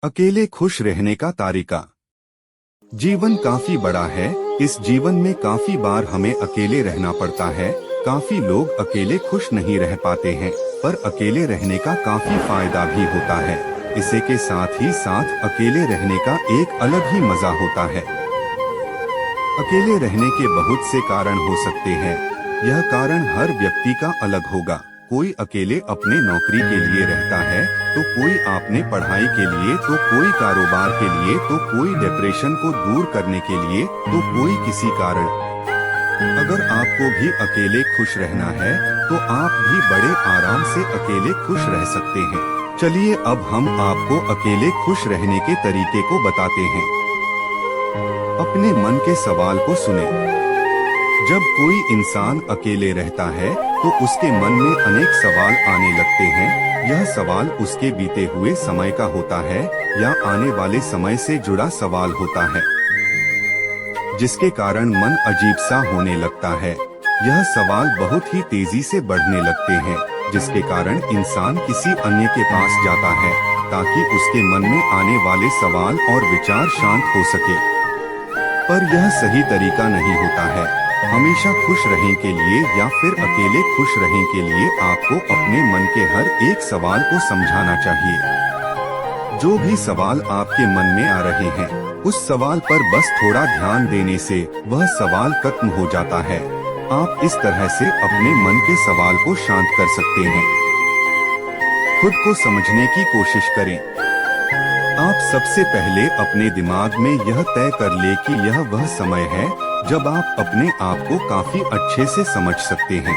अकेले खुश रहने का तरीका। जीवन काफी बड़ा है। इस जीवन में काफी बार हमें अकेले रहना पड़ता है। काफी लोग अकेले खुश नहीं रह पाते हैं, पर अकेले रहने का काफी फायदा भी होता है। इसी के साथ ही साथ अकेले रहने का एक अलग ही मजा होता है। अकेले रहने के बहुत से कारण हो सकते हैं। यह कारण हर व्यक्ति का अलग होगा। कोई अकेले अपने नौकरी के लिए रहता है, तो कोई अपने पढ़ाई के लिए, तो कोई कारोबार के लिए, तो कोई डिप्रेशन को दूर करने के लिए, तो कोई किसी कारण। अगर आपको भी अकेले खुश रहना है, तो आप भी बड़े आराम से अकेले खुश रह सकते हैं। चलिए अब हम आपको अकेले खुश रहने के तरीके को बताते हैं। अपने मन के सवाल को सुने। जब कोई इंसान अकेले रहता है, तो उसके मन में अनेक सवाल आने लगते हैं। यह सवाल उसके बीते हुए समय का होता है या आने वाले समय से जुड़ा सवाल होता है, जिसके कारण मन अजीब सा होने लगता है। यह सवाल बहुत ही तेजी से बढ़ने लगते हैं, जिसके कारण इंसान किसी अन्य के पास जाता है ताकि उसके मन में आने वाले सवाल और विचार शांत हो सके। पर यह सही तरीका नहीं होता है। हमेशा खुश रहने के लिए या फिर अकेले खुश रहने के लिए आपको अपने मन के हर एक सवाल को समझाना चाहिए। जो भी सवाल आपके मन में आ रहे हैं, उस सवाल पर बस थोड़ा ध्यान देने से वह सवाल खत्म हो जाता है। आप इस तरह से अपने मन के सवाल को शांत कर सकते हैं। खुद को समझने की कोशिश करें। आप सबसे पहले अपने दिमाग में यह तय कर ले कि यह वह समय है जब आप अपने आप को काफी अच्छे से समझ सकते हैं।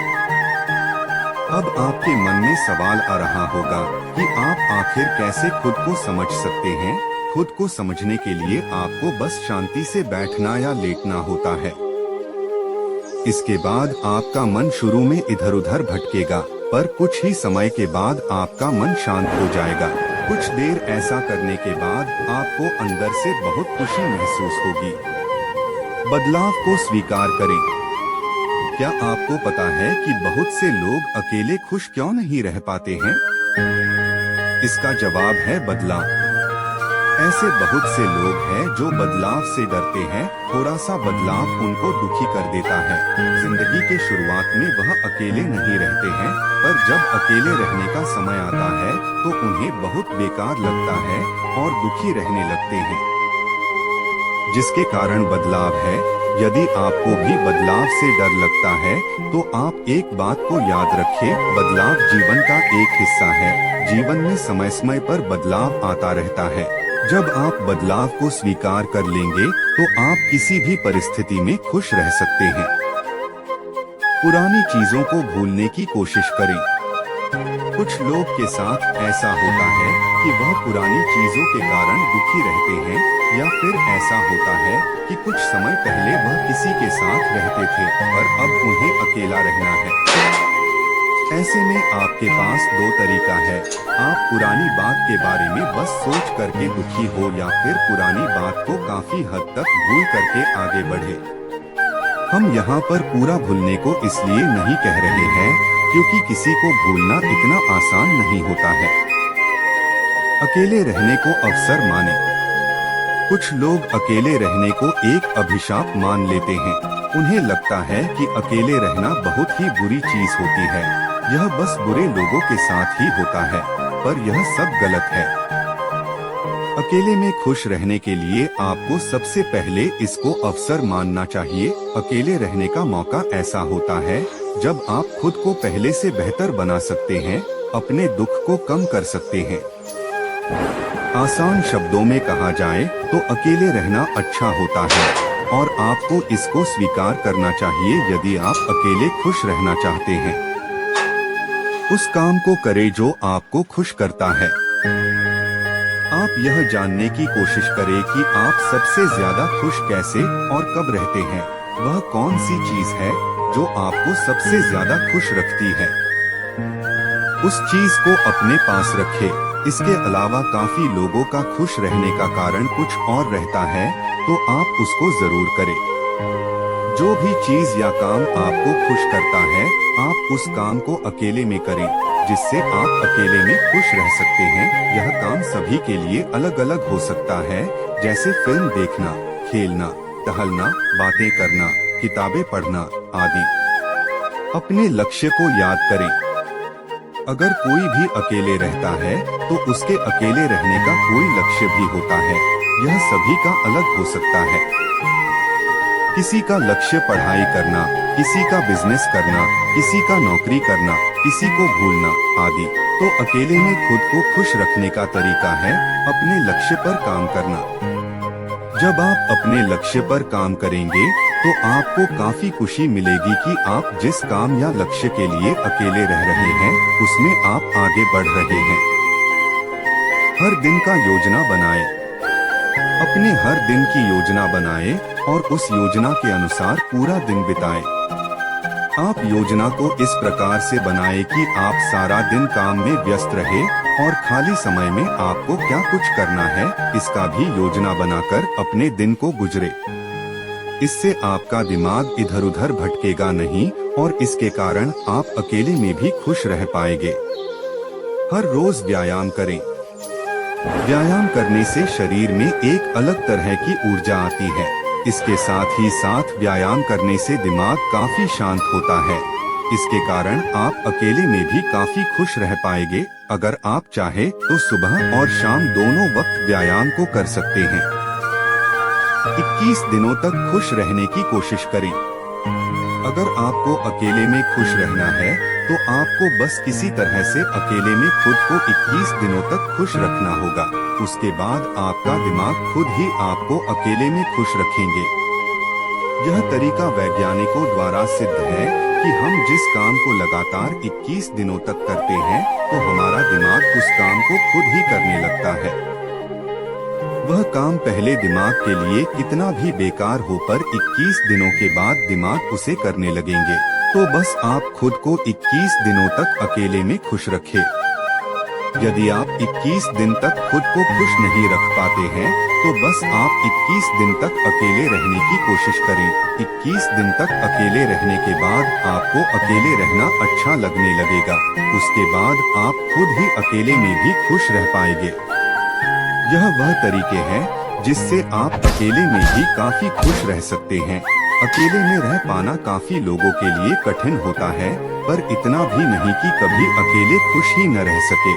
अब आपके मन में सवाल आ रहा होगा कि आप आखिर कैसे खुद को समझ सकते हैं। खुद को समझने के लिए आपको बस शांति से बैठना या लेटना होता है। इसके बाद आपका मन शुरू में इधर उधर भटकेगा, पर कुछ ही समय के बाद आपका मन शांत हो जाएगा। कुछ देर ऐसा करने के बाद आपको अंदर से बहुत खुशी महसूस होगी। बदलाव को स्वीकार करें। क्या आपको पता है कि बहुत से लोग अकेले खुश क्यों नहीं रह पाते हैं? इसका जवाब है बदलाव। ऐसे बहुत से लोग हैं जो बदलाव से डरते हैं। थोड़ा सा बदलाव उनको दुखी कर देता है। जिंदगी के शुरुआत में वह अकेले नहीं रहते हैं, पर जब अकेले रहने का समय आता है तो उन्हें बहुत बेकार लगता है और दुखी रहने लगते हैं, जिसके कारण बदलाव है। यदि आपको भी बदलाव से डर लगता है, तो आप एक बात को याद रखें, बदलाव जीवन का एक हिस्सा है। जीवन में समय समय पर बदलाव आता रहता है। जब आप बदलाव को स्वीकार कर लेंगे, तो आप किसी भी परिस्थिति में खुश रह सकते हैं। पुरानी चीजों को भूलने की कोशिश करें। कुछ लोग के साथ ऐसा होता है कि वह पुरानी चीजों के कारण दुखी रहते हैं, या फिर ऐसा होता है कि कुछ समय पहले वह किसी के साथ रहते थे, पर अब उन्हें अकेला रहना है। ऐसे में आपके पास दो तरीका है। आप पुरानी बात के बारे में बस सोच करके दुखी हो, या फिर पुरानी बात को काफी हद तक भूल करके आगे बढ़े। हम यहाँ पर पूरा भूलने को इसलिए नहीं कह रहे हैं क्योंकि किसी को भूलना इतना आसान नहीं होता है। अकेले रहने को अवसर माने। कुछ लोग अकेले रहने को एक अभिशाप मान लेते हैं। उन्हें लगता है कि अकेले रहना बहुत ही बुरी चीज होती है। यह बस बुरे लोगों के साथ ही होता है, पर यह सब गलत है। अकेले में खुश रहने के लिए आपको सबसे पहले इसको अवसर मानना चाहिए। अकेले रहने का मौका ऐसा होता है जब आप खुद को पहले से बेहतर बना सकते हैं, अपने दुख को कम कर सकते हैं। आसान शब्दों में कहा जाए तो अकेले रहना अच्छा होता है, और आपको इसको स्वीकार करना चाहिए। यदि आप अकेले खुश रहना चाहते हैं, उस काम को करें जो आपको खुश करता है। आप यह जानने की कोशिश करें कि आप सबसे ज्यादा खुश कैसे और कब रहते हैं। वह कौन सी चीज है जो आपको सबसे ज्यादा खुश रखती है। उस चीज को अपने पास रखें। इसके अलावा काफी लोगों का खुश रहने का कारण कुछ और रहता है, तो आप उसको जरूर करें। जो भी चीज या काम आपको खुश करता है, आप उस काम को अकेले में करें। जिससे आप अकेले में खुश रह सकते हैं। यह काम सभी के लिए अलग अलग हो सकता है, जैसे फिल्म देखना, खेलना, टहलना, बातें करना, किताबें पढ़ना आदि। अपने लक्ष्य को याद करें। अगर कोई भी अकेले रहता है तो उसके अकेले रहने का कोई लक्ष्य भी होता है। यह सभी का अलग हो सकता है। किसी का लक्ष्य पढ़ाई करना, किसी का बिजनेस करना, किसी का नौकरी करना, किसी को भूलना आदि। तो अकेले में खुद को खुश रखने का तरीका है अपने लक्ष्य पर काम करना। जब आप अपने लक्ष्य पर काम करेंगे तो आपको काफी खुशी मिलेगी कि आप जिस काम या लक्ष्य के लिए अकेले रह रहे हैं उसमें आप आगे बढ़ रहे हैं। हर दिन का योजना बनाएं। अपने हर दिन की योजना बनाएं और उस योजना के अनुसार पूरा दिन बिताएं। आप योजना को इस प्रकार से बनाएं कि आप सारा दिन काम में व्यस्त रहे और खाली समय में आपको क्या कुछ करना है इसका भी योजना बनाकर अपने दिन को गुजरे। इससे आपका दिमाग इधर उधर भटकेगा नहीं और इसके कारण आप अकेले में भी खुश रह पाएंगे। हर रोज व्यायाम करें। व्यायाम करने से शरीर में एक अलग तरह की ऊर्जा आती है। इसके साथ ही साथ व्यायाम करने से दिमाग काफी शांत होता है। इसके कारण आप अकेले में भी काफी खुश रह पाएंगे। अगर आप चाहे तो सुबह और शाम दोनों वक्त व्यायाम को कर सकते हैं। 21 दिनों तक खुश रहने की कोशिश करें। अगर आपको अकेले में खुश रहना है तो आपको बस किसी तरह से अकेले में खुद को 21 दिनों तक खुश रखना होगा। उसके बाद आपका दिमाग खुद ही आपको अकेले में खुश रखेंगे। यह तरीका वैज्ञानिकों द्वारा सिद्ध है कि हम जिस काम को लगातार 21 दिनों तक करते हैं तो हमारा दिमाग उस काम को खुद ही करने लगता है। वह काम पहले दिमाग के लिए कितना भी बेकार हो पर 21 दिनों के बाद दिमाग उसे करने लगेंगे। तो बस आप खुद को 21 दिनों तक अकेले में खुश रखें। यदि आप 21 दिन तक खुद को खुश नहीं रख पाते हैं तो बस आप 21 दिन तक अकेले रहने की कोशिश करें। 21 दिन तक अकेले रहने के बाद आपको अकेले रहना अच्छा लगने लगेगा। उसके बाद आप खुद ही अकेले में भी खुश रह पाएंगे। यह वह तरीके हैं जिससे आप अकेले में भी काफी खुश रह सकते हैं। अकेले में रह पाना काफी लोगों के लिए कठिन होता है, पर इतना भी नहीं कि कभी अकेले खुश ही न रह सके।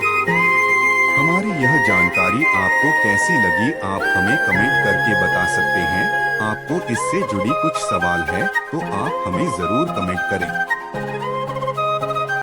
हमारी यह जानकारी आपको कैसी लगी आप हमें कमेंट करके बता सकते हैं। आपको इससे जुड़ी कुछ सवाल है तो आप हमें जरूर कमेंट करें।